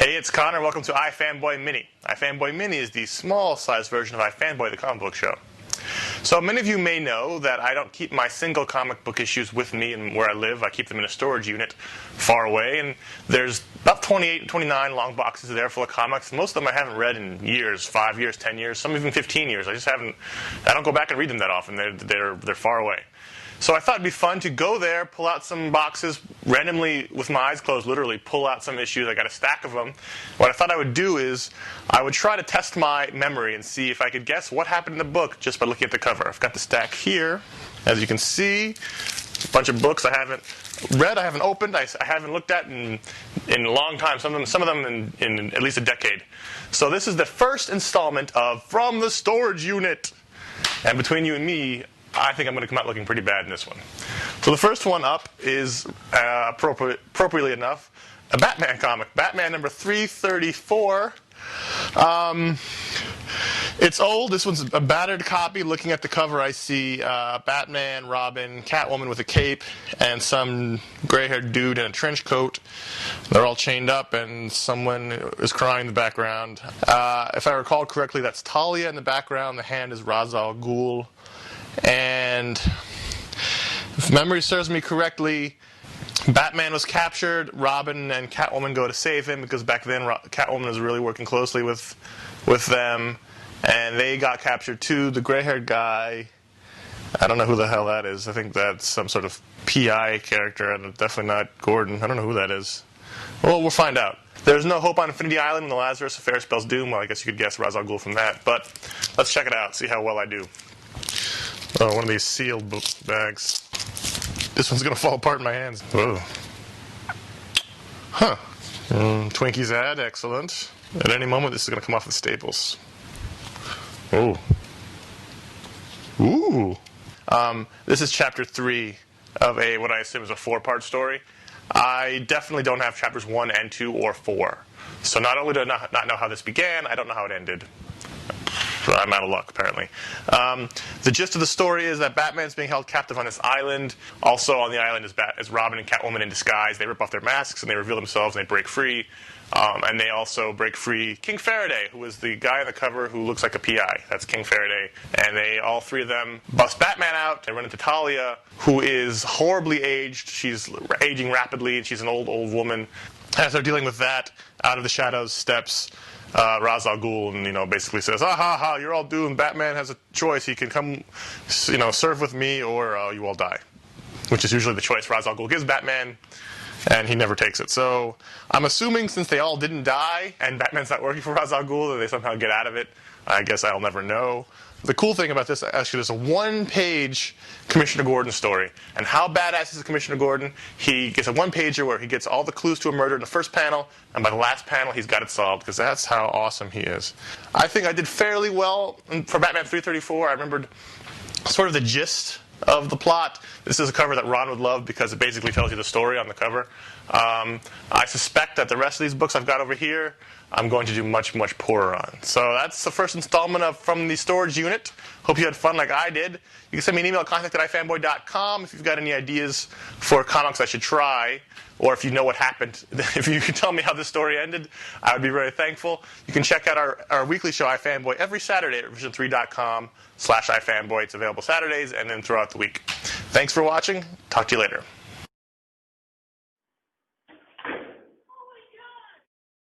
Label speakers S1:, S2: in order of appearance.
S1: Hey, it's Connor. Welcome to iFanboy Mini. iFanboy Mini is the small-sized version of iFanboy, the comic book show. So many of you may know that I don't keep my single comic book issues with me and where I live. I keep them in a storage unit far away, and there's about 28, 29 long boxes there full of comics. Most of them I haven't read in years, 5 years, 10 years, some even 15 years. I don't go back and read them that often. They're far away. So I thought it'd be fun to go there, pull out some boxes, randomly, with my eyes closed, literally pull out some issues. I got a stack of them. What I thought I would do is I would try to test my memory and see if I could guess what happened in the book just by looking at the cover. I've got the stack here. As you can see, a bunch of books I haven't read, I haven't opened, I haven't looked at in a long time, some of them in at least a decade. So this is the first installment of From the Storage Unit. And between you and me, I think I'm going to come out looking pretty bad in this one. So the first one up is, appropriately enough, a Batman comic. Batman number 334. It's old. This one's a battered copy. Looking at the cover, I see Batman, Robin, Catwoman with a cape, and some gray-haired dude in a trench coat. They're all chained up, and someone is crying in the background. If I recall correctly, that's Talia in the background. The hand is Ra's al Ghul. And if memory serves me correctly, Batman was captured. Robin and Catwoman go to save him because back then Catwoman was really working closely with them. And they got captured too. The gray-haired guy, I don't know who the hell that is. I think that's some sort of PI character, and definitely not Gordon. I don't know who that is. Well, we'll find out. There's no hope on Infinity Island when the Lazarus affair spells doom. Well, I guess you could guess Ra's al Ghul from that. But let's check it out, see how well I do. Oh, one of these sealed bags. This one's going to fall apart in my hands. Whoa. Huh. Twinkies ad, excellent. At any moment, this is going to come off the staples. Oh. Ooh. This is chapter 3 of what I assume is a 4-part story. I definitely don't have chapters 1 and 2 or 4. So not only do I not know how this began, I don't know how it ended. I'm out of luck, apparently. The gist of the story is that Batman's being held captive on this island. Also on the island is Robin and Catwoman in disguise. They rip off their masks and they reveal themselves and they break free. And they also break free King Faraday, who is the guy on the cover who looks like a PI. That's King Faraday. And all three of them bust Batman out. They run into Talia, who is horribly aged. She's aging rapidly, and she's an old woman. As they're dealing with that, out of the shadows steps Ra's al Ghul, and basically says, "Ah ha ha! You're all doomed. Batman has a choice. He can come, serve with me, or you all die," which is usually the choice Ra's al Ghul gives Batman, and he never takes it. So I'm assuming since they all didn't die, and Batman's not working for Ra's al Ghul, that they somehow get out of it. I guess I'll never know. The cool thing about this, actually, there's a 1-page Commissioner Gordon story. And how badass is Commissioner Gordon? He gets a 1-pager where he gets all the clues to a murder in the first panel, and by the last panel, he's got it solved, because that's how awesome he is. I think I did fairly well for Batman 334. I remembered sort of the gist of the plot. This is a cover that Ron would love because it basically tells you the story on the cover. I suspect that the rest of these books I've got over here, I'm going to do much, much poorer on. So that's the first installment of From the Storage Unit. Hope you had fun like I did. You can send me an email at contact@ifanboy.com if you've got any ideas for comics I should try, or if you know what happened. If you could tell me how the story ended, I would be very thankful. You can check out our weekly show, iFanboy, every Saturday at revision3.com/ifanboy. It's available Saturdays and then throughout the week. Thanks for watching. Talk to you later.